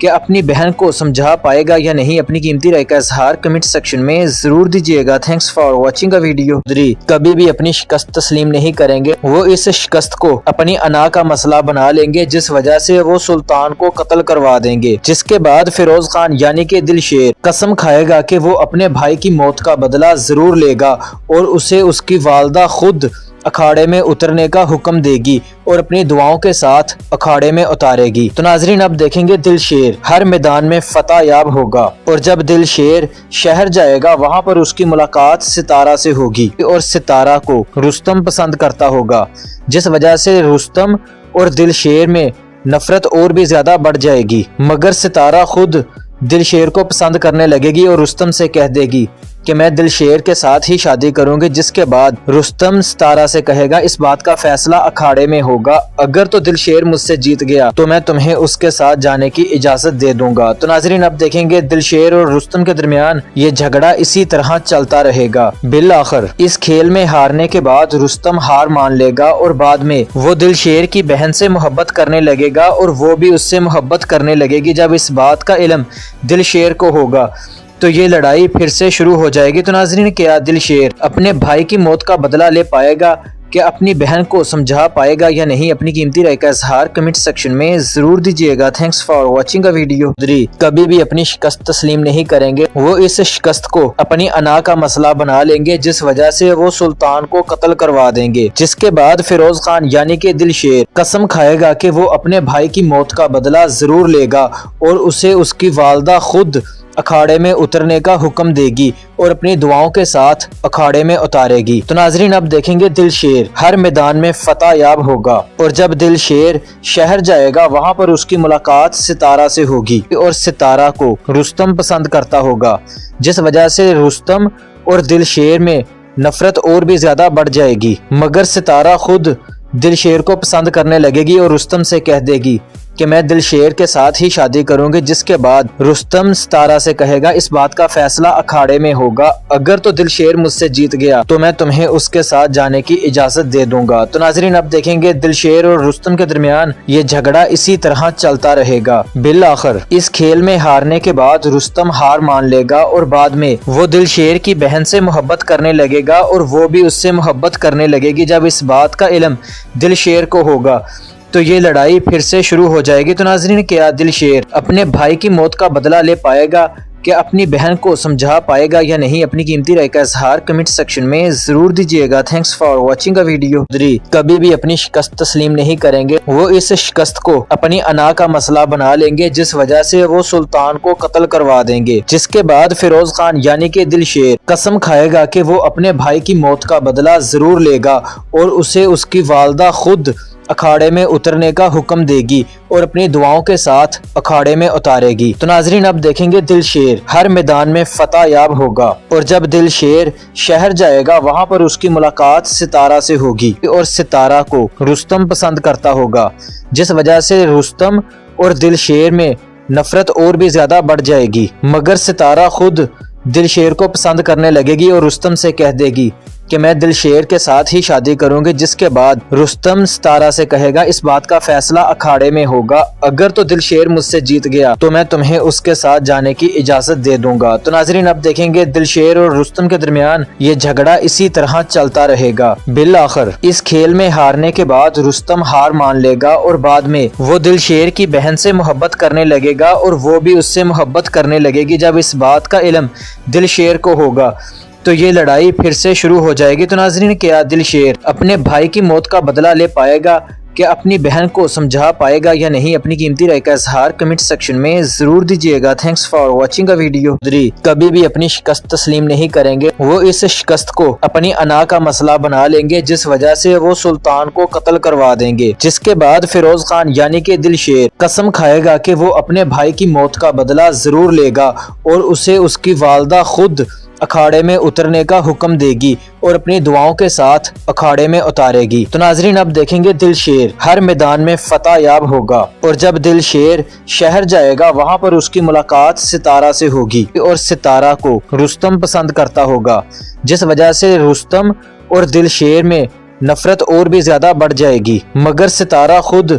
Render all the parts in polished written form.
کہ اپنی بہن کو سمجھا پائے گا یا نہیں، اپنی قیمتی رائے کا اظہار کمنٹ سیکشن میں ضرور دیجیے گا۔ Thanks for watching a video. کبھی بھی اپنی شکست تسلیم نہیں کریں گے، وہ اس شکست کو اپنی انا کا مسئلہ بنا لیں گے جس وجہ سے وہ سلطان کو قتل کروا دیں گے، جس کے بعد فیروز خان یعنی کہ دلشیر قسم کھائے گا کہ وہ اپنے بھائی کی موت کا بدلہ ضرور لے گا اور اسے اس کی والدہ خود اکھاڑے میں اترنے کا حکم دے گی اور اپنی دعاؤں کے ساتھ اکھاڑے میں اتارے گی۔ تو ناظرین اب دیکھیں گے دلشیر ہر میدان میں فتح یاب ہوگا، اور جب دلشیر شہر جائے گا وہاں پر اس کی ملاقات ستارہ سے ہوگی اور ستارہ کو رستم پسند کرتا ہوگا، جس وجہ سے رستم اور دلشیر میں نفرت اور بھی زیادہ بڑھ جائے گی، مگر ستارہ خود دلشیر کو پسند کرنے لگے گی اور رستم سے کہہ دے گی کہ میں دلشیر کے ساتھ ہی شادی کروں گی، جس کے بعد رستم ستارہ سے کہے گا اس بات کا فیصلہ اکھاڑے میں ہوگا، اگر تو دلشیر مجھ سے جیت گیا تو میں تمہیں اس کے ساتھ جانے کی اجازت دے دوں گا۔ تو ناظرین اب دیکھیں گے دلشیر اور رستم کے درمیان یہ جھگڑا اسی طرح چلتا رہے گا۔ بالآخر اس کھیل میں ہارنے کے بعد رستم ہار مان لے گا اور بعد میں وہ دلشیر کی بہن سے محبت کرنے لگے گا اور وہ بھی اس سے محبت کرنے لگے گی۔ جب اس بات کا علم دلشیر کو ہوگا تو یہ لڑائی پھر سے شروع ہو جائے گی۔ تو ناظرین کیا دلشیر اپنے بھائی کی موت کا بدلہ لے پائے گا، کہ اپنی بہن کو سمجھا پائے گا یا نہیں، اپنی قیمتی رائے کا اظہار کمنٹ سیکشن میں ضرور دیجیے گا۔ Thanks for watching a video. کبھی بھی اپنی شکست تسلیم نہیں کریں گے، وہ اس شکست کو اپنی انا کا مسئلہ بنا لیں گے جس وجہ سے وہ سلطان کو قتل کروا دیں گے، جس کے بعد فیروز خان یعنی کہ دلشیر قسم کھائے گا کہ وہ اپنے بھائی کی موت کا بدلہ ضرور لے گا اور اسے اس کی والدہ خود اکھاڑے میں اترنے کا حکم دے گی اور اپنی دعاؤں کے ساتھ اکھاڑے میں اتارے گی۔ تو ناظرین اب دیکھیں گے دلشیر ہر میدان میں فتح یاب ہوگا، اور جب دلشیر شہر جائے گا وہاں پر اس کی ملاقات ستارہ سے ہوگی اور ستارہ کو رستم پسند کرتا ہوگا، جس وجہ سے رستم اور دلشیر میں نفرت اور بھی زیادہ بڑھ جائے گی، مگر ستارہ خود دلشیر کو پسند کرنے لگے گی اور رستم سے کہہ دے گی کہ میں دلشیر کے ساتھ ہی شادی کروں گی، جس کے بعد رستم ستارہ سے کہے گا اس بات کا فیصلہ اکھاڑے میں ہوگا، اگر تو دلشیر مجھ سے جیت گیا تو میں تمہیں اس کے ساتھ جانے کی اجازت دے دوں گا۔ تو ناظرین اب دیکھیں گے دلشیر اور رستم کے درمیان یہ جھگڑا اسی طرح چلتا رہے گا۔ بالآخر اس کھیل میں ہارنے کے بعد رستم ہار مان لے گا اور بعد میں وہ دلشیر کی بہن سے محبت کرنے لگے گا اور وہ بھی اس سے محبت کرنے لگے گی۔ جب اس بات کا علم دلشیر کو ہوگا تو یہ لڑائی پھر سے شروع ہو جائے گی۔ تو ناظرین کیا دلشیر اپنے بھائی کی موت کا بدلہ لے پائے گا، کہ اپنی بہن کو سمجھا پائے گا یا نہیں، اپنی قیمتی رائے کا اظہار کمنٹ سیکشن میں ضرور دیجیے گا۔ Thanks for watching a video. کبھی بھی اپنی شکست تسلیم نہیں کریں گے، وہ اس شکست کو اپنی انا کا مسئلہ بنا لیں گے جس وجہ سے وہ سلطان کو قتل کروا دیں گے، جس کے بعد فیروز خان یعنی کہ دلشیر قسم کھائے گا کہ وہ اپنے بھائی کی موت کا بدلہ ضرور لے گا اور اسے اس کی والدہ خود اکھاڑے میں اترنے کا حکم دے گی اور اپنی دعاؤں کے ساتھ اکھاڑے میں اتارے گی۔ تو ناظرین اب دیکھیں گے دلشیر ہر میدان میں فتح یاب ہوگا، اور جب دلشیر شہر جائے گا وہاں پر اس کی ملاقات ستارہ سے ہوگی اور ستارہ کو رستم پسند کرتا ہوگا، جس وجہ سے رستم اور دلشیر میں نفرت اور بھی زیادہ بڑھ جائے گی، مگر ستارہ خود دلشیر کو پسند کرنے لگے گی اور رستم سے کہہ دے گی کہ میں دلشیر کے ساتھ ہی شادی کروں گی، جس کے بعد رستم ستارہ سے کہے گا اس بات کا فیصلہ اکھاڑے میں ہوگا، اگر تو دلشیر مجھ سے جیت گیا تو میں تمہیں اس کے ساتھ جانے کی اجازت دے دوں گا۔ تو ناظرین اب دیکھیں گے دلشیر اور رستم کے درمیان یہ جھگڑا اسی طرح چلتا رہے گا۔ بالآخر اس کھیل میں ہارنے کے بعد رستم ہار مان لے گا اور بعد میں وہ دلشیر کی بہن سے محبت کرنے لگے گا اور وہ بھی اس سے محبت کرنے لگے گی۔ جب اس بات کا علم دلشیر کو ہوگا تو یہ لڑائی پھر سے شروع ہو جائے گی۔ تو ناظرین کیا دلشیر اپنے بھائی کی موت کا بدلہ لے پائے گا، کہ اپنی بہن کو سمجھا پائے گا یا نہیں، اپنی قیمتی رائے کا اظہار کمنٹ سیکشن میں ضرور دیجیے گا۔ Thanks for watching a video. کبھی بھی اپنی شکست تسلیم نہیں کریں گے، وہ اس شکست کو اپنی انا کا مسئلہ بنا لیں گے جس وجہ سے وہ سلطان کو قتل کروا دیں گے، جس کے بعد فیروز خان یعنی کہ دلشیر قسم کھائے گا کہ وہ اپنے بھائی کی موت کا بدلہ ضرور لے گا اور اسے اس کی والدہ خود اکھاڑے میں اترنے کا حکم دے گی اور اپنی دعاؤں کے ساتھ اکھاڑے میں اتارے گی۔ تو ناظرین اب دیکھیں گے دلشیر ہر میدان میں فتح یاب ہوگا، اور جب دلشیر شہر جائے گا وہاں پر اس کی ملاقات ستارہ سے ہوگی اور ستارہ کو رستم پسند کرتا ہوگا، جس وجہ سے رستم اور دلشیر میں نفرت اور بھی زیادہ بڑھ جائے گی، مگر ستارہ خود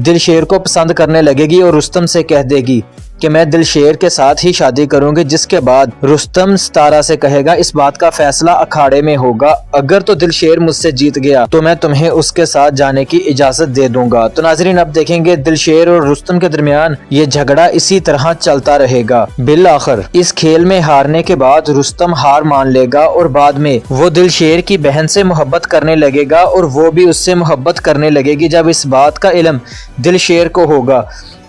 دلشیر کو پسند کرنے لگے گی اور رستم سے کہہ دے گی کہ میں دل شیر کے ساتھ ہی شادی کروں گی، جس کے بعد رستم ستارہ سے کہے گا اس بات کا فیصلہ اکھاڑے میں ہوگا، اگر تو دل شیر مجھ سے جیت گیا تو میں تمہیں اس کے ساتھ جانے کی اجازت دے دوں گا۔ تو ناظرین اب دیکھیں گے دل شیر اور رستم کے درمیان یہ جھگڑا اسی طرح چلتا رہے گا۔ بالآخر اس کھیل میں ہارنے کے بعد رستم ہار مان لے گا اور بعد میں وہ دل شیر کی بہن سے محبت کرنے لگے گا اور وہ بھی اس سے محبت کرنے لگے گی۔ جب اس بات کا علم دل شیر کو ہوگا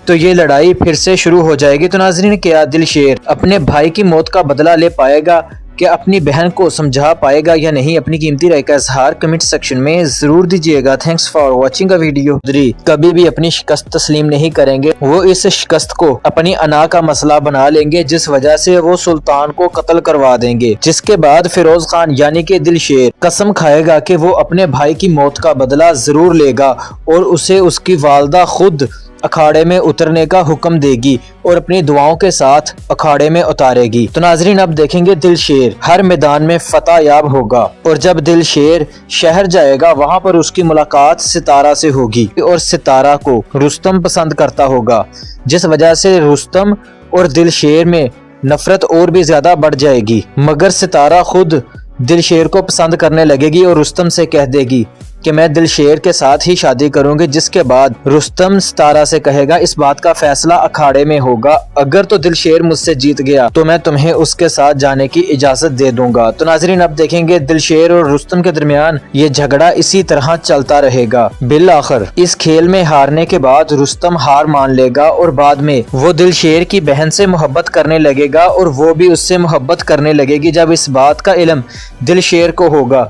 تو یہ لڑائی پھر سے شروع ہو جائے گی۔ تو ناظرین کیا دل شیر اپنے بھائی کی موت کا بدلہ لے پائے گا؟ کہ اپنی بہن کو سمجھا پائے گا یا نہیں؟ اپنی قیمتی رائے کا اظہار کمنٹ سیکشن میں ضرور دیجیے گا۔ Thanks for watching a video. کبھی بھی اپنی شکست تسلیم نہیں کریں گے، وہ اس شکست کو اپنی انا کا مسئلہ بنا لیں گے، جس وجہ سے وہ سلطان کو قتل کروا دیں گے، جس کے بعد فیروز خان یعنی کہ دل شیر قسم کھائے گا کہ وہ اپنے بھائی کی موت کا بدلہ ضرور لے گا اور اسے اس کی والدہ خود اکھاڑے میں اترنے کا حکم دے گی اور اپنی دعاؤں کے ساتھ اکھاڑے میں اتارے گی۔ تو ناظرین اب دیکھیں گے دل شیر ہر میدان میں فتح یاب ہوگا اور جب دل شیر شہر جائے گا وہاں پر اس کی ملاقات ستارہ سے ہوگی اور ستارہ کو رستم پسند کرتا ہوگا، جس وجہ سے رستم اور دل شیر میں نفرت اور بھی زیادہ بڑھ جائے گی، مگر ستارہ خود دل شیر کو پسند کرنے لگے گی اور رستم سے کہہ دے گی کہ میں دل شیر کے ساتھ ہی شادی کروں گی، جس کے بعد رستم ستارہ سے کہے گا اس بات کا فیصلہ اکھاڑے میں ہوگا، اگر تو دل شیر مجھ سے جیت گیا تو میں تمہیں اس کے ساتھ جانے کی اجازت دے دوں گا۔ تو ناظرین اب دیکھیں گے دل شیر اور رستم کے درمیان یہ جھگڑا اسی طرح چلتا رہے گا۔ بالآخر اس کھیل میں ہارنے کے بعد رستم ہار مان لے گا اور بعد میں وہ دل شیر کی بہن سے محبت کرنے لگے گا اور وہ بھی اس سے محبت کرنے لگے گی۔ جب اس بات کا علم دل شیر کو ہوگا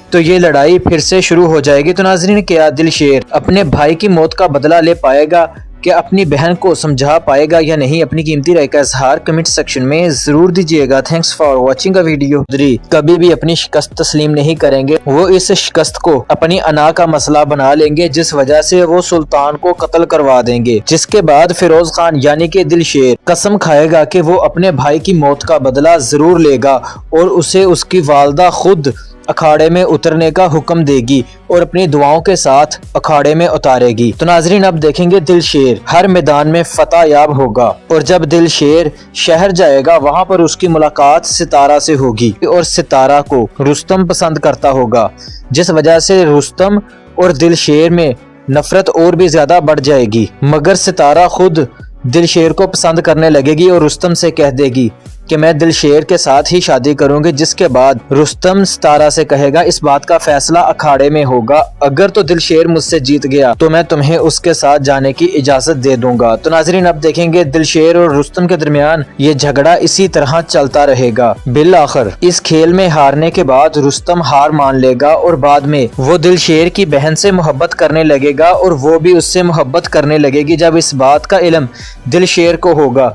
تو یہ لڑائی پھر سے شروع ہو جائے گی۔ تو ناظرین کیا دل شیر اپنے بھائی کی موت کا بدلہ لے پائے گا؟ کہ اپنی بہن کو سمجھا پائے گا یا نہیں؟ اپنی قیمتی رائے کا اظہار کمنٹ سیکشن میں ضرور دیجیے گا۔ Thanks for watching a video. کبھی بھی اپنی شکست تسلیم نہیں کریں گے، وہ اس شکست کو اپنی انا کا مسئلہ بنا لیں گے، جس وجہ سے وہ سلطان کو قتل کروا دیں گے، جس کے بعد فیروز خان یعنی کہ دل شیر قسم کھائے گا کہ وہ اپنے بھائی کی موت کا بدلہ ضرور لے گا اور اسے اس کی والدہ خود اکھاڑے میں اترنے کا حکم دے گی اور اپنی دعاؤں کے ساتھ اکھاڑے میں اتارے گی۔ تو ناظرین اب دیکھیں گے دل شیر ہر میدان میں فتح یاب ہوگا اور جب دل شیر شہر جائے گا وہاں پر اس کی ملاقات ستارہ سے ہوگی اور ستارہ کو رستم پسند کرتا ہوگا، جس وجہ سے رستم اور دل شیر میں نفرت اور بھی زیادہ بڑھ جائے گی، مگر ستارہ خود دل شیر کو پسند کرنے لگے گی اور رستم سے کہہ دے گی کہ میں دل شیر کے ساتھ ہی شادی کروں گی، جس کے بعد رستم ستارہ سے کہے گا اس بات کا فیصلہ اکھاڑے میں ہوگا، اگر تو دل شیر مجھ سے جیت گیا تو میں تمہیں اس کے ساتھ جانے کی اجازت دے دوں گا۔ تو ناظرین اب دیکھیں گے دل شیر اور رستم کے درمیان یہ جھگڑا اسی طرح چلتا رہے گا۔ بالآخر اس کھیل میں ہارنے کے بعد رستم ہار مان لے گا اور بعد میں وہ دل شیر کی بہن سے محبت کرنے لگے گا اور وہ بھی اس سے محبت کرنے لگے گی۔ جب اس بات کا علم دل شیر کو ہوگا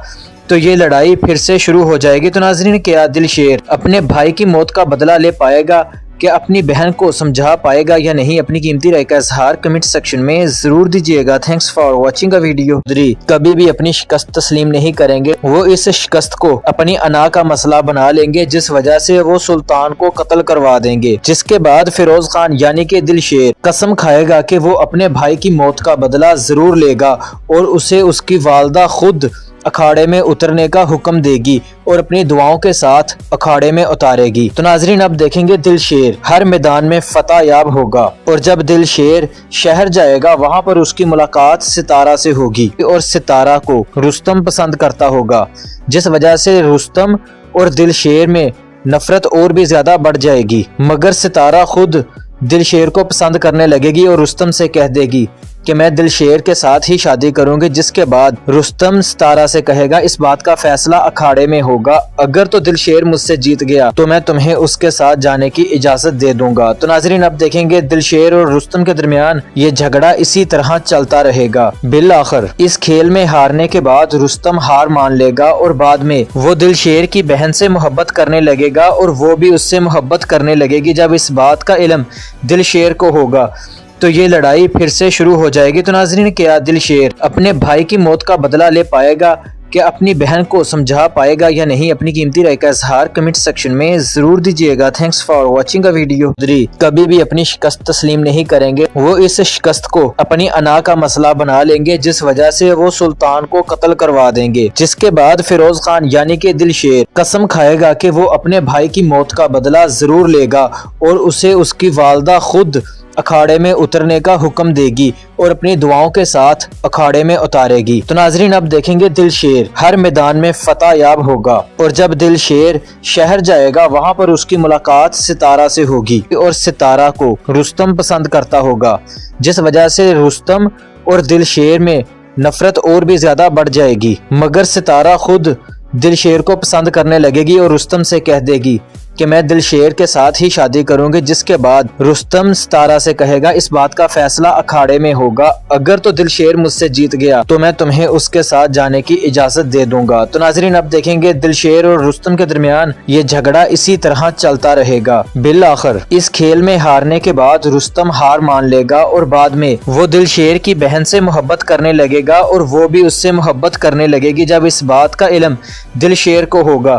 تو یہ لڑائی پھر سے شروع ہو جائے گی۔ تو ناظرین کیا دل شیر اپنے بھائی کی موت کا بدلہ لے پائے گا؟ کہ اپنی بہن کو سمجھا پائے گا یا نہیں؟ اپنی قیمتی رائے کا اظہار کمنٹ سیکشن میں ضرور دیجیے گا۔ Thanks for watching a video. کبھی بھی اپنی شکست تسلیم نہیں کریں گے، وہ اس شکست کو اپنی انا کا مسئلہ بنا لیں گے، جس وجہ سے وہ سلطان کو قتل کروا دیں گے، جس کے بعد فیروز خان یعنی کہ دل شیر قسم کھائے گا کہ وہ اپنے بھائی کی موت کا بدلہ ضرور لے گا اور اسے اس کی والدہ خود اکھاڑے میں اترنے کا حکم دے گی اور اپنی دعاؤں کے ساتھ اکھاڑے میں اتارے گی۔ تو ناظرین اب دیکھیں گے دل شیر ہر میدان میں فتح یاب ہوگا اور جب دل شیر شہر جائے گا وہاں پر اس کی ملاقات ستارہ سے ہوگی اور ستارہ کو رستم پسند کرتا ہوگا، جس وجہ سے رستم اور دل شیر میں نفرت اور بھی زیادہ بڑھ جائے گی، مگر ستارہ خود دل شیر کو پسند کرنے لگے گی اور رستم سے کہہ دے گی کہ میں دل شیر کے ساتھ ہی شادی کروں گی، جس کے بعد رستم ستارہ سے کہے گا اس بات کا فیصلہ اکھاڑے میں ہوگا، اگر تو دل شیر مجھ سے جیت گیا تو میں تمہیں اس کے ساتھ جانے کی اجازت دے دوں گا۔ تو ناظرین اب دیکھیں گے دل شیر اور رستم کے درمیان یہ جھگڑا اسی طرح چلتا رہے گا۔ بالآخر اس کھیل میں ہارنے کے بعد رستم ہار مان لے گا اور بعد میں وہ دل شیر کی بہن سے محبت کرنے لگے گا اور وہ بھی اس سے محبت کرنے لگے گی۔ جب اس بات کا علم دل شیر کو ہوگا تو یہ لڑائی پھر سے شروع ہو جائے گی۔ تو ناظرین کیا دل شیر اپنے بھائی کی موت کا بدلہ لے پائے گا؟ کہ اپنی بہن کو سمجھا پائے گا یا نہیں، اپنی قیمتی رائے کا اظہار کمنٹ سیکشن میں ضرور دیجیے گا۔ Thanks for watching a video. کبھی بھی اپنی شکست تسلیم نہیں کریں گے، وہ اس شکست کو اپنی انا کا مسئلہ بنا لیں گے جس وجہ سے وہ سلطان کو قتل کروا دیں گے، جس کے بعد فیروز خان یعنی کہ دلشیر قسم کھائے گا کہ وہ اپنے بھائی کی موت کا بدلہ ضرور لے گا اور اسے اس کی والدہ خود اکھاڑے میں اترنے کا حکم دے گی اور اپنی دعاؤں کے ساتھ اکھاڑے میں اتارے گی۔ تو ناظرین اب دیکھیں گے دلشیر ہر میدان میں فتح یاب ہوگا، اور جب دلشیر شہر جائے گا وہاں پر اس کی ملاقات ستارہ سے ہوگی اور ستارہ کو رستم پسند کرتا ہوگا، جس وجہ سے رستم اور دلشیر میں نفرت اور بھی زیادہ بڑھ جائے گی، مگر ستارہ خود دلشیر کو پسند کرنے لگے گی اور رستم سے کہہ دے گی کہ میں دلشیر کے ساتھ ہی شادی کروں گی، جس کے بعد رستم ستارہ سے کہے گا اس بات کا فیصلہ اکھاڑے میں ہوگا، اگر تو دلشیر مجھ سے جیت گیا تو میں تمہیں اس کے ساتھ جانے کی اجازت دے دوں گا۔ تو ناظرین اب دیکھیں گے دلشیر اور رستم کے درمیان یہ جھگڑا اسی طرح چلتا رہے گا۔ بالآخر اس کھیل میں ہارنے کے بعد رستم ہار مان لے گا اور بعد میں وہ دلشیر کی بہن سے محبت کرنے لگے گا اور وہ بھی اس سے محبت کرنے لگے گی۔ جب اس بات کا علم دلشیر کو ہوگا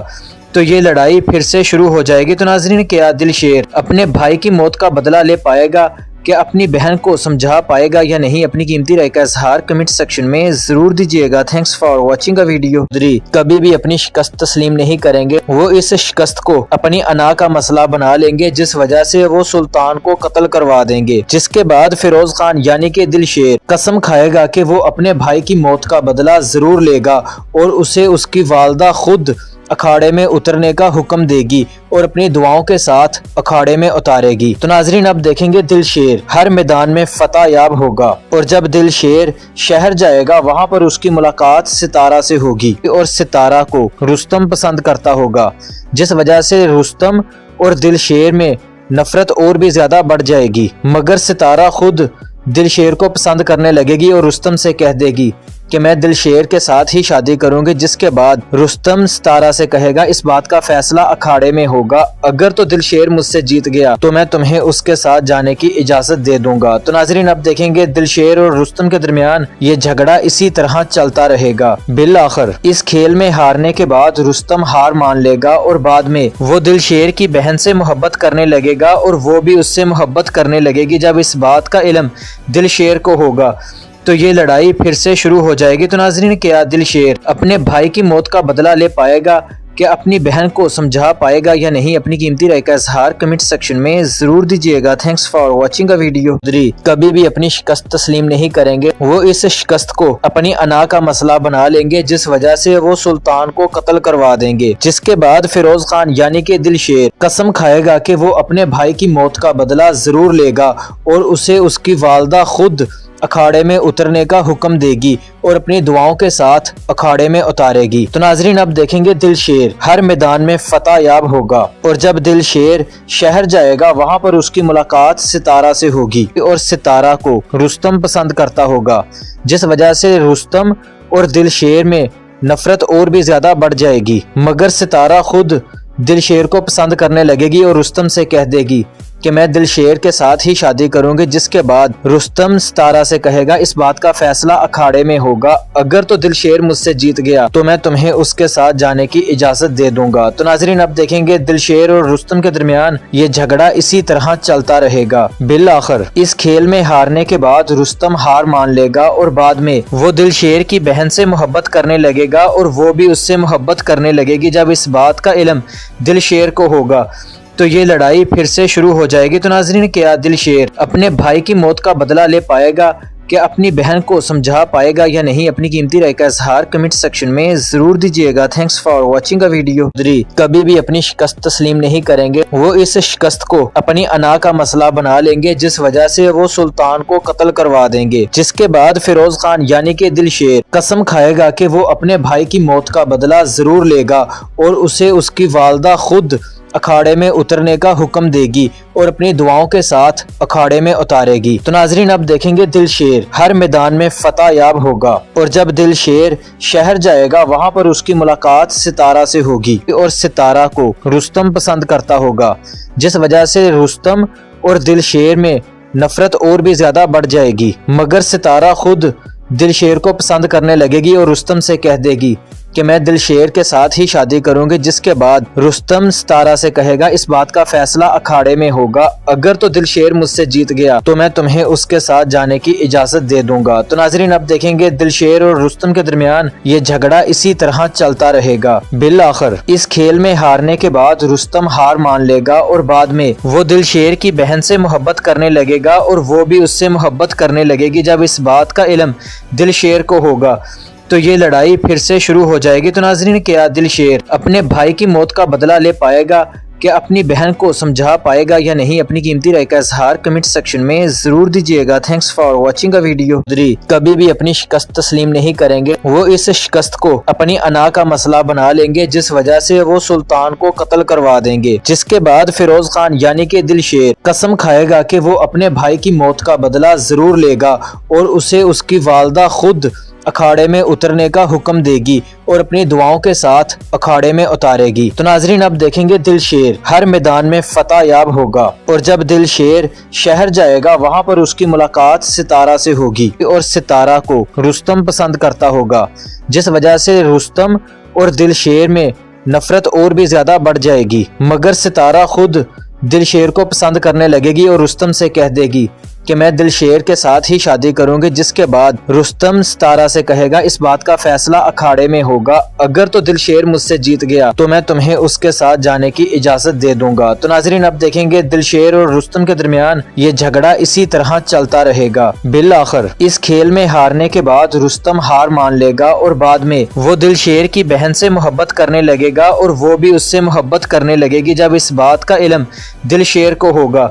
تو یہ لڑائی پھر سے شروع ہو جائے گی۔ تو ناظرین کیا دلشیر اپنے بھائی کی موت کا بدلہ لے پائے گا، کہ اپنی بہن کو سمجھا پائے گا یا نہیں، اپنی قیمتی رائے کا اظہار کمنٹ سیکشن میں ضرور دیجیے گا۔ Thanks for watching a video. کبھی بھی اپنی شکست تسلیم نہیں کریں گے، وہ اس شکست کو اپنی انا کا مسئلہ بنا لیں گے جس وجہ سے وہ سلطان کو قتل کروا دیں گے، جس کے بعد فیروز خان یعنی کہ دلشیر قسم کھائے گا کہ وہ اپنے بھائی کی موت کا بدلہ ضرور لے گا اور اسے اس کی والدہ خود اکھاڑے میں اترنے کا حکم دے گی اور اپنی دعاؤں کے ساتھ اکھاڑے میں اتارے گی۔ تو ناظرین اب دیکھیں گے دلشیر ہر میدان میں فتح یاب ہوگا، اور جب دلشیر شہر جائے گا وہاں پر اس کی ملاقات ستارہ سے ہوگی اور ستارہ کو رستم پسند کرتا ہوگا، جس وجہ سے رستم اور دلشیر میں نفرت اور بھی زیادہ بڑھ جائے گی، مگر ستارہ خود دلشیر کو پسند کرنے لگے گی اور رستم سے کہہ دے گی کہ میں دلشیر کے ساتھ ہی شادی کروں گی، جس کے بعد رستم ستارہ سے کہے گا اس بات کا فیصلہ اکھاڑے میں ہوگا، اگر تو دلشیر مجھ سے جیت گیا تو میں تمہیں اس کے ساتھ جانے کی اجازت دے دوں گا۔ تو ناظرین اب دیکھیں گے دلشیر اور رستم کے درمیان یہ جھگڑا اسی طرح چلتا رہے گا۔ بالآخر اس کھیل میں ہارنے کے بعد رستم ہار مان لے گا اور بعد میں وہ دلشیر کی بہن سے محبت کرنے لگے گا اور وہ بھی اس سے محبت کرنے لگے گی۔ جب اس بات کا علم دلشیر کو ہوگا تو یہ لڑائی پھر سے شروع ہو جائے گی۔ تو ناظرین کیا دلشیر اپنے بھائی کی موت کا بدلہ لے پائے گا، کہ اپنی بہن کو سمجھا پائے گا یا نہیں، اپنی قیمتی رائے کا اظہار کمنٹ سیکشن میں ضرور دیجیے گا۔ Thanks for watching a video. کبھی بھی اپنی شکست تسلیم نہیں کریں گے، وہ اس شکست کو اپنی انا کا مسئلہ بنا لیں گے جس وجہ سے وہ سلطان کو قتل کروا دیں گے، جس کے بعد فیروز خان یعنی کہ دلشیر قسم کھائے گا کہ وہ اپنے بھائی کی موت کا بدلہ ضرور لے گا اور اسے اس کی والدہ خود اکھاڑے میں اترنے کا حکم دے گی اور اپنی دعاؤں کے ساتھ اکھاڑے میں اتارے گی۔ تو ناظرین اب دیکھیں گے دلشیر ہر میدان میں فتح یاب ہوگا، اور جب دلشیر شہر جائے گا وہاں پر اس کی ملاقات ستارہ سے ہوگی اور ستارہ کو رستم پسند کرتا ہوگا، جس وجہ سے رستم اور دلشیر میں نفرت اور بھی زیادہ بڑھ جائے گی، مگر ستارہ خود دلشیر کو پسند کرنے لگے گی اور رستم سے کہہ دے گی کہ میں دلشیر کے ساتھ ہی شادی کروں گی، جس کے بعد رستم ستارہ سے کہے گا اس بات کا فیصلہ اکھاڑے میں ہوگا، اگر تو دلشیر مجھ سے جیت گیا تو میں تمہیں اس کے ساتھ جانے کی اجازت دے دوں گا۔ تو ناظرین اب دیکھیں گے دلشیر اور رستم کے درمیان یہ جھگڑا اسی طرح چلتا رہے گا۔ بالآخر اس کھیل میں ہارنے کے بعد رستم ہار مان لے گا اور بعد میں وہ دلشیر کی بہن سے محبت کرنے لگے گا اور وہ بھی اس سے محبت کرنے لگے گی۔ جب اس بات کا علم دلشیر کو ہوگا تو یہ لڑائی پھر سے شروع ہو جائے گی۔ تو ناظرین کیا دلشیر اپنے بھائی کی موت کا بدلہ لے پائے گا، کہ اپنی بہن کو سمجھا پائے گا یا نہیں، اپنی قیمتی رائے کا اظہار کمنٹ سیکشن میں ضرور دیجیے گا۔ Thanks for watching a video. کبھی بھی اپنی شکست تسلیم نہیں کریں گے، وہ اس شکست کو اپنی انا کا مسئلہ بنا لیں گے جس وجہ سے وہ سلطان کو قتل کروا دیں گے، جس کے بعد فیروز خان یعنی کہ دلشیر قسم کھائے گا کہ وہ اپنے بھائی کی موت کا بدلہ ضرور لے گا اور اسے اس کی والدہ خود اکھاڑے میں اترنے کا حکم دے گی اور اپنی دعاؤں کے ساتھ اکھاڑے میں اتارے گی۔ تو ناظرین اب دیکھیں گے دلشیر ہر میدان میں فتح یاب ہوگا، اور جب دلشیر شہر جائے گا وہاں پر اس کی ملاقات ستارہ سے ہوگی اور ستارہ کو رستم پسند کرتا ہوگا، جس وجہ سے رستم اور دلشیر میں نفرت اور بھی زیادہ بڑھ جائے گی، مگر ستارہ خود دلشیر کو پسند کرنے لگے گی اور رستم سے کہہ دے گی کہ میں دل شیر کے ساتھ ہی شادی کروں گی، جس کے بعد رستم ستارہ سے کہے گا اس بات کا فیصلہ اکھاڑے میں ہوگا، اگر تو دل شیر مجھ سے جیت گیا تو میں تمہیں اس کے ساتھ جانے کی اجازت دے دوں گا۔ تو ناظرین اب دیکھیں گے دل شیر اور رستم کے درمیان یہ جھگڑا اسی طرح چلتا رہے گا۔ بالآخر اس کھیل میں ہارنے کے بعد رستم ہار مان لے گا اور بعد میں وہ دل شیر کی بہن سے محبت کرنے لگے گا اور وہ بھی اس سے محبت کرنے لگے گی۔ جب اس بات کا علم دل شیر کو ہوگا تو یہ لڑائی پھر سے شروع ہو جائے گی۔ تو ناظرین کیا دل شیر اپنے بھائی کی موت کا بدلہ لے پائے گا؟ کیا اپنی بہن کو سمجھا پائے گا یا نہیں؟ اپنی قیمتی رائے کا اظہار کمنٹ سیکشن میں ضرور دیجیے گا۔ Thanks for watching a video. کبھی بھی اپنی شکست تسلیم نہیں کریں گے، وہ اس شکست کو اپنی انا کا مسئلہ بنا لیں گے، جس وجہ سے وہ سلطان کو قتل کروا دیں گے، جس کے بعد فیروز خان یعنی کہ دل شیر قسم کھائے گا کہ وہ اپنے بھائی کی موت کا بدلہ ضرور لے گا اور اسے اس کی والدہ خود اکھاڑے میں اترنے کا حکم دے گی اور اپنی دعاؤں کے ساتھ اکھاڑے میں اتارے گی۔ تو ناظرین اب دیکھیں گے دل شیر ہر میدان میں فتح یاب ہوگا اور جب دل شیر شہر جائے گا وہاں پر اس کی ملاقات ستارہ سے ہوگی اور ستارہ کو رستم پسند کرتا ہوگا، جس وجہ سے رستم اور دل شیر میں نفرت اور بھی زیادہ بڑھ جائے گی، مگر ستارہ خود دل شیر کو پسند کرنے لگے گی اور رستم سے کہہ دے گی کہ میں دل شیر کے ساتھ ہی شادی کروں گی، جس کے بعد رستم ستارہ سے کہے گا اس بات کا فیصلہ اکھاڑے میں ہوگا، اگر تو دل شیر مجھ سے جیت گیا تو میں تمہیں اس کے ساتھ جانے کی اجازت دے دوں گا۔ تو ناظرین اب دیکھیں گے دل شیر اور رستم کے درمیان یہ جھگڑا اسی طرح چلتا رہے گا۔ بالآخر اس کھیل میں ہارنے کے بعد رستم ہار مان لے گا اور بعد میں وہ دل شیر کی بہن سے محبت کرنے لگے گا اور وہ بھی اس سے محبت کرنے لگے گی۔ جب اس بات کا علم دل شیر کو ہوگا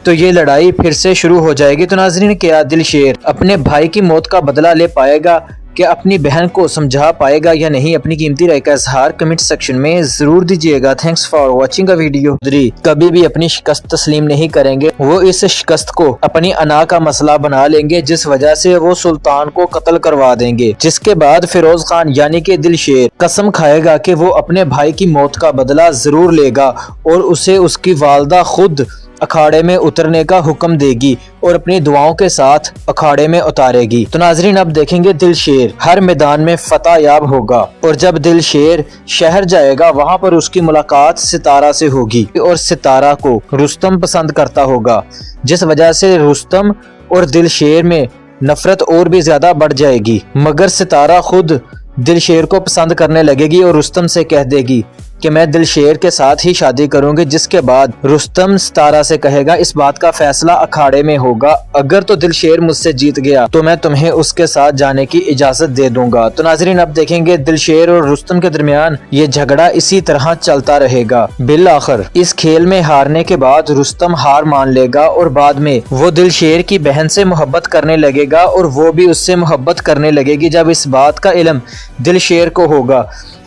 تو یہ لڑائی پھر سے شروع ہو جائے گی۔ تو ناظرین کیا دل شیر اپنے بھائی کی موت کا بدلہ لے پائے گا؟ کیا اپنی بہن کو سمجھا پائے گا یا نہیں؟ اپنی قیمتی رائے کا اظہار کمنٹ سیکشن میں ضرور دیجیے گا۔ Thanks for watching a video. کبھی بھی اپنی شکست تسلیم نہیں کریں گے، وہ اس شکست کو اپنی انا کا مسئلہ بنا لیں گے، جس وجہ سے وہ سلطان کو قتل کروا دیں گے، جس کے بعد فیروز خان یعنی کہ دل شیر قسم کھائے گا کہ وہ اپنے بھائی کی موت کا بدلہ ضرور لے گا اور اسے اس کی والدہ خود اکھاڑے میں اترنے کا حکم دے گی اور اپنی دعاؤں کے ساتھ اکھاڑے میں اتارے گی۔ تو ناظرین اب دیکھیں گے دل شیر ہر میدان میں فتح یاب ہوگا اور جب دل شیر شہر جائے گا وہاں پر اس کی ملاقات ستارہ سے ہوگی اور ستارہ کو رستم پسند کرتا ہوگا، جس وجہ سے رستم اور دل شیر میں نفرت اور بھی زیادہ بڑھ جائے گی، مگر ستارہ خود دل شیر کو پسند کرنے لگے گی اور رستم سے کہہ دے گی کہ میں دل شیر کے ساتھ ہی شادی کروں گی، جس کے بعد رستم ستارہ سے کہے گا اس بات کا فیصلہ اکھاڑے میں ہوگا، اگر تو دل شیر مجھ سے جیت گیا تو میں تمہیں اس کے ساتھ جانے کی اجازت دے دوں گا۔ تو ناظرین اب دیکھیں گے دل شیر اور رستم کے درمیان یہ جھگڑا اسی طرح چلتا رہے گا۔ بالآخر اس کھیل میں ہارنے کے بعد رستم ہار مان لے گا اور بعد میں وہ دل شیر کی بہن سے محبت کرنے لگے گا اور وہ بھی اس سے محبت کرنے لگے گی۔ جب اس بات کا علم دل شیر کو ہوگا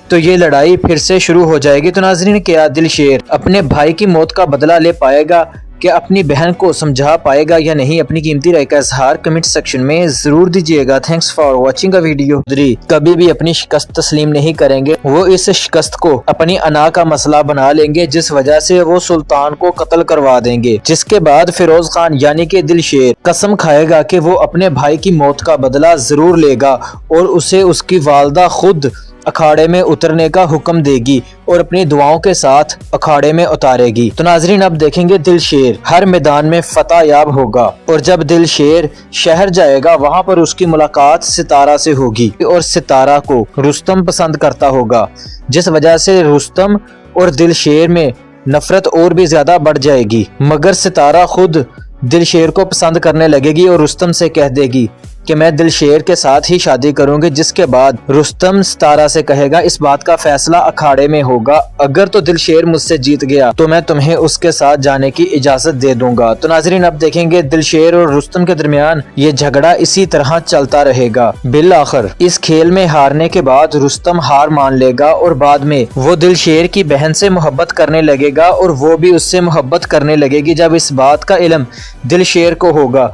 تو یہ لڑائی پھر سے شروع ہو جائے گی۔ تو ناظرین کیا دل شیر اپنے بھائی کی موت کا بدلہ لے پائے گا؟ کیا اپنی بہن کو سمجھا پائے گا یا نہیں؟ اپنی قیمتی رائے کا اظہار کمنٹ سیکشن میں ضرور دیجیے گا۔ Thanks for watching a video. کبھی بھی اپنی شکست تسلیم نہیں کریں گے، وہ اس شکست کو اپنی انا کا مسئلہ بنا لیں گے، جس وجہ سے وہ سلطان کو قتل کروا دیں گے، جس کے بعد فیروز خان یعنی کہ دل شیر قسم کھائے گا کہ وہ اپنے بھائی کی موت کا بدلہ ضرور لے گا اور اسے اس کی والدہ خود اکھاڑے میں اترنے کا حکم دے گی اور اپنی دعاؤں کے ساتھ اکھاڑے میں اتارے گی۔ تو ناظرین اب دیکھیں گے دل شیر ہر میدان میں فتح یاب ہوگا اور جب دل شیر شہر جائے گا وہاں پر اس کی ملاقات ستارہ سے ہوگی اور ستارہ کو رستم پسند کرتا ہوگا، جس وجہ سے رستم اور دل شیر میں نفرت اور بھی زیادہ بڑھ جائے گی، مگر ستارہ خود دل شیر کو پسند کرنے لگے گی اور رستم سے کہہ دے گی کہ میں دل شیر کے ساتھ ہی شادی کروں گی، جس کے بعد رستم ستارہ سے کہے گا اس بات کا فیصلہ اکھاڑے میں ہوگا، اگر تو دل شیر مجھ سے جیت گیا تو میں تمہیں اس کے ساتھ جانے کی اجازت دے دوں گا۔ تو ناظرین اب دیکھیں گے دل شیر اور رستم کے درمیان یہ جھگڑا اسی طرح چلتا رہے گا۔ بالآخر اس کھیل میں ہارنے کے بعد رستم ہار مان لے گا اور بعد میں وہ دل شیر کی بہن سے محبت کرنے لگے گا اور وہ بھی اس سے محبت کرنے لگے گی۔ جب اس بات کا علم دل شیر کو ہوگا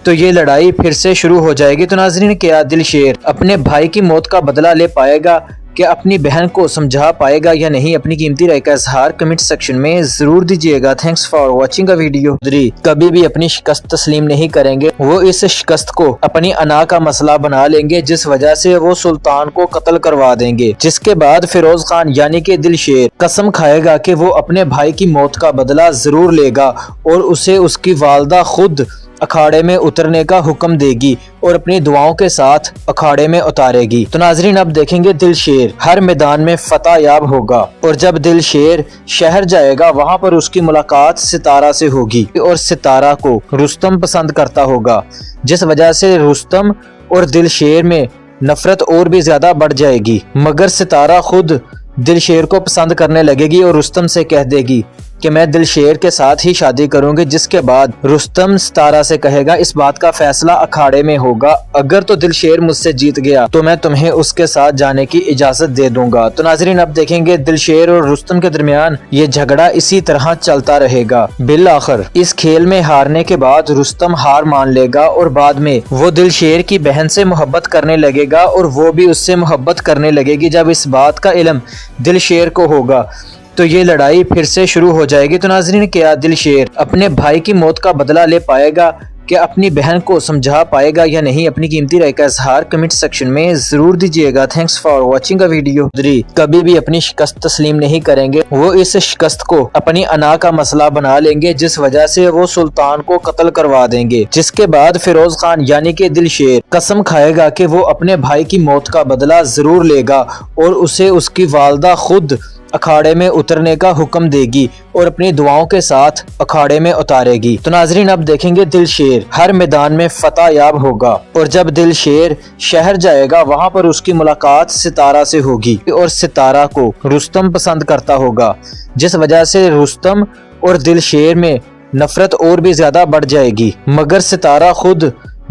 تو یہ لڑائی پھر سے شروع ہو جائے گی۔ تو ناظرین کیا دل شیر اپنے بھائی کی موت کا بدلہ لے پائے گا؟ کہ اپنی بہن کو سمجھا پائے گا یا نہیں، اپنی قیمتی رائے کا اظہار کمنٹ سیکشن میں ضرور دیجیے گا۔ Thanks for watching a video. کبھی بھی اپنی شکست تسلیم نہیں کریں گے، وہ اس شکست کو اپنی انا کا مسئلہ بنا لیں گے، جس وجہ سے وہ سلطان کو قتل کروا دیں گے، جس کے بعد فیروز خان یعنی کہ دلشیر قسم کھائے گا کہ وہ اپنے بھائی کی موت کا بدلہ ضرور لے گا اور اسے اس کی والدہ خود اکھاڑے میں اترنے کا حکم دے گی اور اپنی دعاؤں کے ساتھ اکھاڑے میں اتارے گی۔ تو ناظرین اب دیکھیں گے دلشیر ہر میدان میں فتح یاب ہوگا، اور جب دلشیر شہر جائے گا وہاں پر اس کی ملاقات ستارہ سے ہوگی اور ستارہ کو رستم پسند کرتا ہوگا، جس وجہ سے رستم اور دلشیر میں نفرت اور بھی زیادہ بڑھ جائے گی، مگر ستارہ خود دلشیر کو پسند کرنے لگے گی اور رستم سے کہہ دے گی کہ میں دلشیر کے ساتھ ہی شادی کروں گی، جس کے بعد رستم ستارہ سے کہے گا اس بات کا فیصلہ اکھاڑے میں ہوگا، اگر تو دلشیر مجھ سے جیت گیا تو میں تمہیں اس کے ساتھ جانے کی اجازت دے دوں گا۔ تو ناظرین اب دیکھیں گے دلشیر اور رستم کے درمیان یہ جھگڑا اسی طرح چلتا رہے گا۔ بالآخر اس کھیل میں ہارنے کے بعد رستم ہار مان لے گا اور بعد میں وہ دلشیر کی بہن سے محبت کرنے لگے گا اور وہ بھی اس سے محبت کرنے لگے گی۔ جب اس بات کا علم دلشیر کو ہوگا تو یہ لڑائی پھر سے شروع ہو جائے گی۔ تو ناظرین کیا دلشیر اپنے بھائی کی موت کا بدلہ لے پائے گا، کہ اپنی بہن کو سمجھا پائے گا یا نہیں، اپنی قیمتی رائے کا اظہار کمنٹ سیکشن میں ضرور دیجیے گا۔ Thanks for watching a video. کبھی بھی اپنی شکست تسلیم نہیں کریں گے، وہ اس شکست کو اپنی انا کا مسئلہ بنا لیں گے، جس وجہ سے وہ سلطان کو قتل کروا دیں گے، جس کے بعد فیروز خان یعنی کہ دلشیر قسم کھائے گا کہ وہ اپنے بھائی کی موت کا بدلہ ضرور لے گا اور اسے اس کی والدہ خود اکھاڑے میں اترنے کا حکم دے گی اور اپنی دعاؤں کے ساتھ اکھاڑے میں اتارے گی۔ تو ناظرین اب دیکھیں گے دلشیر ہر میدان میں فتح یاب ہوگا، اور جب دلشیر شہر جائے گا وہاں پر اس کی ملاقات ستارہ سے ہوگی اور ستارہ کو رستم پسند کرتا ہوگا، جس وجہ سے رستم اور دلشیر میں نفرت اور بھی زیادہ بڑھ جائے گی، مگر ستارہ خود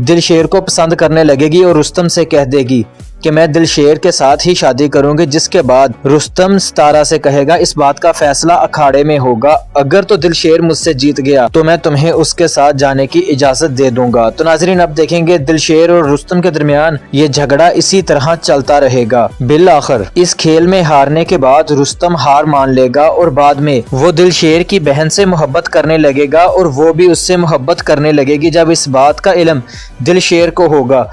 دلشیر کو پسند کرنے لگے گی اور رستم سے کہہ دے گی کہ میں دلشیر کے ساتھ ہی شادی کروں گی، جس کے بعد رستم ستارہ سے کہے گا اس بات کا فیصلہ اکھاڑے میں ہوگا، اگر تو دلشیر مجھ سے جیت گیا تو میں تمہیں اس کے ساتھ جانے کی اجازت دے دوں گا۔ تو ناظرین اب دیکھیں گے دلشیر اور رستم کے درمیان یہ جھگڑا اسی طرح چلتا رہے گا۔ بالآخر اس کھیل میں ہارنے کے بعد رستم ہار مان لے گا اور بعد میں وہ دلشیر کی بہن سے محبت کرنے لگے گا اور وہ بھی اس سے محبت کرنے لگے گی۔ جب اس بات کا علم دلشیر کو ہوگا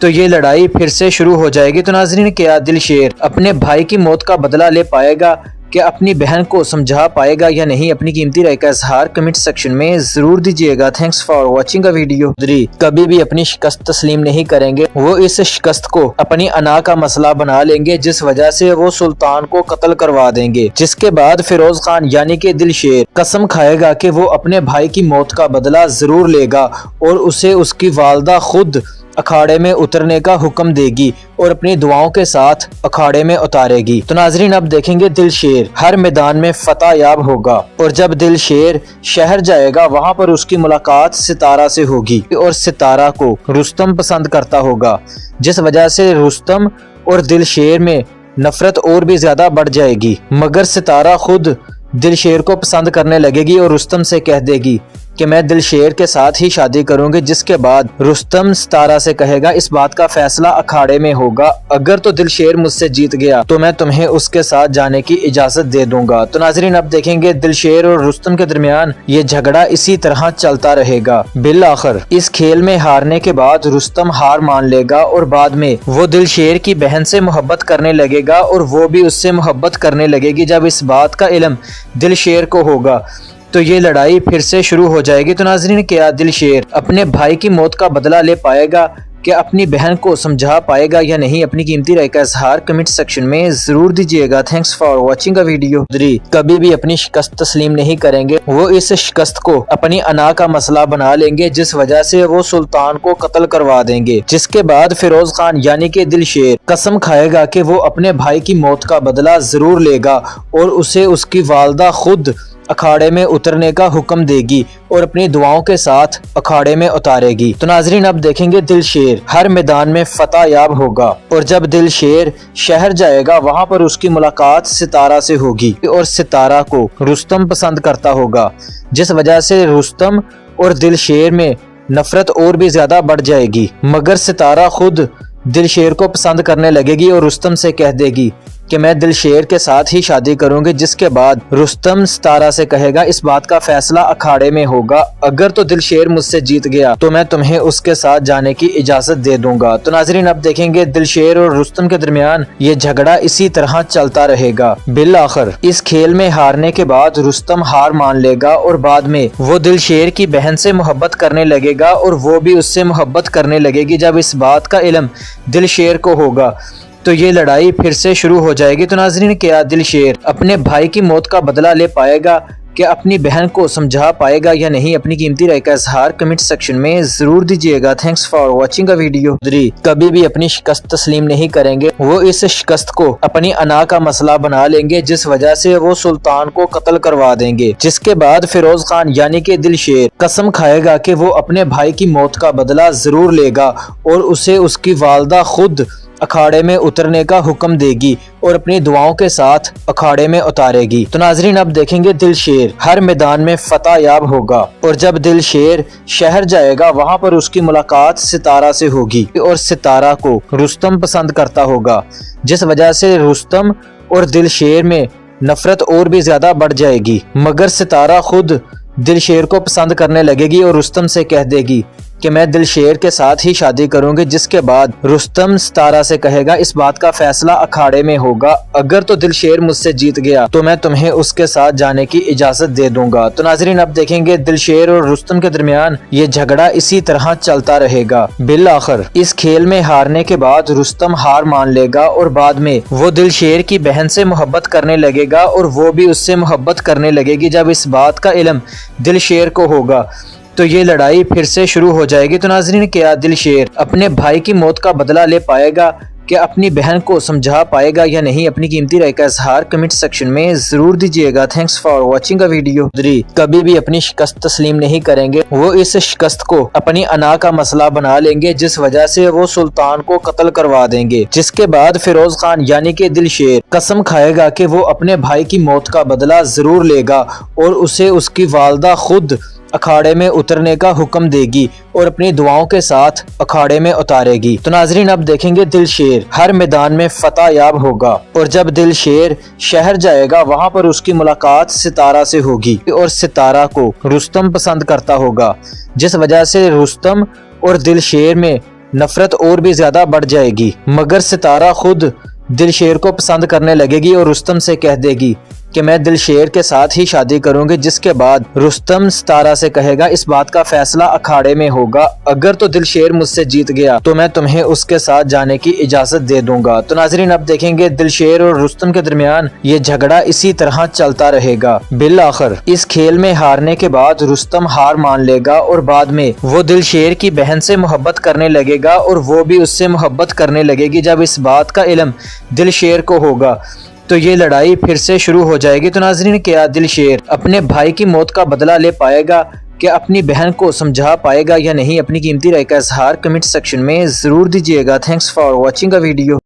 تو یہ لڑائی پھر سے شروع ہو جائے گی۔ تو ناظرین کیا دلشیر اپنے بھائی کی موت کا بدلہ لے پائے گا، کہ اپنی بہن کو سمجھا پائے گا یا نہیں، اپنی قیمتی رائے کا اظہار کمنٹ سیکشن میں ضرور دیجیے گا۔ Thanks for watching a video. کبھی بھی اپنی شکست تسلیم نہیں کریں گے، وہ اس شکست کو اپنی انا کا مسئلہ بنا لیں گے، جس وجہ سے وہ سلطان کو قتل کروا دیں گے، جس کے بعد فیروز خان یعنی کہ دلشیر قسم کھائے گا کہ وہ اپنے بھائی کی موت کا بدلہ ضرور لے گا اور اسے اس کی والدہ خود اکھاڑے میں اترنے کا حکم دے گی اور اپنی دعاؤں کے ساتھ اکھاڑے میں اتارے گی۔ تو ناظرین اب دیکھیں گے دلشیر ہر میدان میں فتح یاب ہوگا، اور جب دلشیر شہر جائے گا وہاں پر اس کی ملاقات ستارہ سے ہوگی اور ستارہ کو رستم پسند کرتا ہوگا، جس وجہ سے رستم اور دلشیر میں نفرت اور بھی زیادہ بڑھ جائے گی، مگر ستارہ خود دلشیر کو پسند کرنے لگے گی اور رستم سے کہہ دے گی کہ میں دلشیر کے ساتھ ہی شادی کروں گی، جس کے بعد رستم ستارہ سے کہے گا اس بات کا فیصلہ اکھاڑے میں ہوگا، اگر تو دلشیر مجھ سے جیت گیا تو میں تمہیں اس کے ساتھ جانے کی اجازت دے دوں گا۔ تو ناظرین اب دیکھیں گے دلشیر اور رستم کے درمیان یہ جھگڑا اسی طرح چلتا رہے گا۔ بالآخر اس کھیل میں ہارنے کے بعد رستم ہار مان لے گا اور بعد میں وہ دلشیر کی بہن سے محبت کرنے لگے گا اور وہ بھی اس سے محبت کرنے لگے گی۔ جب اس بات کا علم دلشیر کو ہوگا تو یہ لڑائی پھر سے شروع ہو جائے گی۔ تو ناظرین کیا دلشیر اپنے بھائی کی موت کا بدلہ لے پائے گا، کہ اپنی بہن کو سمجھا پائے گا یا نہیں، اپنی قیمتی رائے کا اظہار کمنٹ سیکشن میں ضرور دیجیے گا۔ Thanks for watching a video. کبھی بھی اپنی شکست تسلیم نہیں کریں گے، وہ اس شکست کو اپنی انا کا مسئلہ بنا لیں گے، جس وجہ سے وہ سلطان کو قتل کروا دیں گے، جس کے بعد فیروز خان یعنی کہ دلشیر قسم کھائے گا کہ وہ اپنے بھائی کی موت کا بدلہ ضرور لے گا اور اسے اس کی والدہ خود اکھاڑے میں اترنے کا حکم دے گی اور اپنی دعاؤں کے ساتھ اکھاڑے میں اتارے گی۔ تو ناظرین اب دیکھیں گے دلشیر ہر میدان میں فتح یاب ہوگا، اور جب دلشیر شہر جائے گا وہاں پر اس کی ملاقات ستارہ سے ہوگی اور ستارہ کو رستم پسند کرتا ہوگا، جس وجہ سے رستم اور دلشیر میں نفرت اور بھی زیادہ بڑھ جائے گی، مگر ستارہ خود دلشیر کو پسند کرنے لگے گی اور رستم سے کہہ دے گی کہ میں دلشیر کے ساتھ ہی شادی کروں گی، جس کے بعد رستم ستارہ سے کہے گا اس بات کا فیصلہ اکھاڑے میں ہوگا، اگر تو دلشیر مجھ سے جیت گیا تو میں تمہیں اس کے ساتھ جانے کی اجازت دے دوں گا۔ تو ناظرین اب دیکھیں گے دلشیر اور رستم کے درمیان یہ جھگڑا اسی طرح چلتا رہے گا۔ بالآخر اس کھیل میں ہارنے کے بعد رستم ہار مان لے گا اور بعد میں وہ دلشیر کی بہن سے محبت کرنے لگے گا اور وہ بھی اس سے محبت کرنے لگے گی۔ جب اس بات کا علم دلشیر کو ہوگا تو یہ لڑائی پھر سے شروع ہو جائے گی۔ تو ناظرین کیا دلشیر اپنے بھائی کی موت کا بدلہ لے پائے گا؟ کہ اپنی بہن کو سمجھا پائے گا یا نہیں؟ اپنی قیمتی رائے کا اظہار کمنٹ سیکشن میں ضرور دیجیے گا۔ Thanks for watching a video. کبھی بھی اپنی شکست تسلیم نہیں کریں گے، وہ اس شکست کو اپنی انا کا مسئلہ بنا لیں گے، جس وجہ سے وہ سلطان کو قتل کروا دیں گے، جس کے بعد فیروز خان یعنی کہ دلشیر قسم کھائے گا کہ وہ اپنے بھائی کی موت کا بدلہ ضرور لے گا اور اسے اس کی والدہ خود اکھاڑے میں اترنے کا حکم دے گی اور اپنی دعاؤں کے ساتھ اکھاڑے میں اتارے گی۔ تو ناظرین اب دیکھیں گے دلشیر ہر میدان میں فتح یاب ہوگا اور جب دلشیر شہر جائے گا وہاں پر اس کی ملاقات ستارہ سے ہوگی اور ستارہ کو رستم پسند کرتا ہوگا، جس وجہ سے رستم اور دلشیر میں نفرت اور بھی زیادہ بڑھ جائے گی، مگر ستارہ خود دلشیر کو پسند کرنے لگے گی اور رستم سے کہہ دے گی کہ میں دلشیر کے ساتھ ہی شادی کروں گی، جس کے بعد رستم ستارہ سے کہے گا اس بات کا فیصلہ اکھاڑے میں ہوگا، اگر تو دلشیر مجھ سے جیت گیا تو میں تمہیں اس کے ساتھ جانے کی اجازت دے دوں گا۔ تو ناظرین اب دیکھیں گے دلشیر اور رستم کے درمیان یہ جھگڑا اسی طرح چلتا رہے گا۔ بالآخر اس کھیل میں ہارنے کے بعد رستم ہار مان لے گا اور بعد میں وہ دلشیر کی بہن سے محبت کرنے لگے گا اور وہ بھی اس سے محبت کرنے لگے گی۔ جب اس بات کا علم دلشیر کو ہوگا تو یہ لڑائی پھر سے شروع ہو جائے گی۔ تو ناظرین کیا دلشیر اپنے بھائی کی موت کا بدلہ لے پائے گا؟ کہ اپنی بہن کو سمجھا پائے گا یا نہیں؟ اپنی قیمتی رائے کا اظہار کمنٹ سیکشن میں ضرور دیجیے گا۔ Thanks for watching a video. کبھی بھی اپنی شکست تسلیم نہیں کریں گے، وہ اس شکست کو اپنی انا کا مسئلہ بنا لیں گے، جس وجہ سے وہ سلطان کو قتل کروا دیں گے، جس کے بعد فیروز خان یعنی کہ دلشیر قسم کھائے گا کہ وہ اپنے بھائی کی موت کا بدلہ ضرور لے گا اور اسے اس کی والدہ خود اکھاڑے میں اترنے کا حکم دے گی اور اپنی دعاؤں کے ساتھ اکھاڑے میں اتارے گی۔ تو ناظرین اب دیکھیں گے دلشیر ہر میدان میں فتح یاب ہوگا اور جب دلشیر شہر جائے گا وہاں پر اس کی ملاقات ستارہ سے ہوگی اور ستارہ کو رستم پسند کرتا ہوگا، جس وجہ سے رستم اور دلشیر میں نفرت اور بھی زیادہ بڑھ جائے گی، مگر ستارہ خود دلشیر کو پسند کرنے لگے گی اور رستم سے کہہ دے گی کہ میں دلشیر کے ساتھ ہی شادی کروں گی، جس کے بعد رستم ستارہ سے کہے گا اس بات کا فیصلہ اکھاڑے میں ہوگا، اگر تو دلشیر مجھ سے جیت گیا تو میں تمہیں اس کے ساتھ جانے کی اجازت دے دوں گا۔ تو ناظرین اب دیکھیں گے دلشیر اور رستم کے درمیان یہ جھگڑا اسی طرح چلتا رہے گا۔ بالآخر اس کھیل میں ہارنے کے بعد رستم ہار مان لے گا اور بعد میں وہ دلشیر کی بہن سے محبت کرنے لگے گا اور وہ بھی اس سے محبت کرنے لگے گی۔ جب اس بات کا علم دلشیر کو ہوگا تو یہ لڑائی پھر سے شروع ہو جائے گی۔ تو ناظرین کیا دلشیر اپنے بھائی کی موت کا بدلہ لے پائے گا؟ کہ اپنی بہن کو سمجھا پائے گا یا نہیں؟ اپنی قیمتی رائے کا اظہار کمنٹ سیکشن میں ضرور دیجیے گا۔ Thanks for watching a video.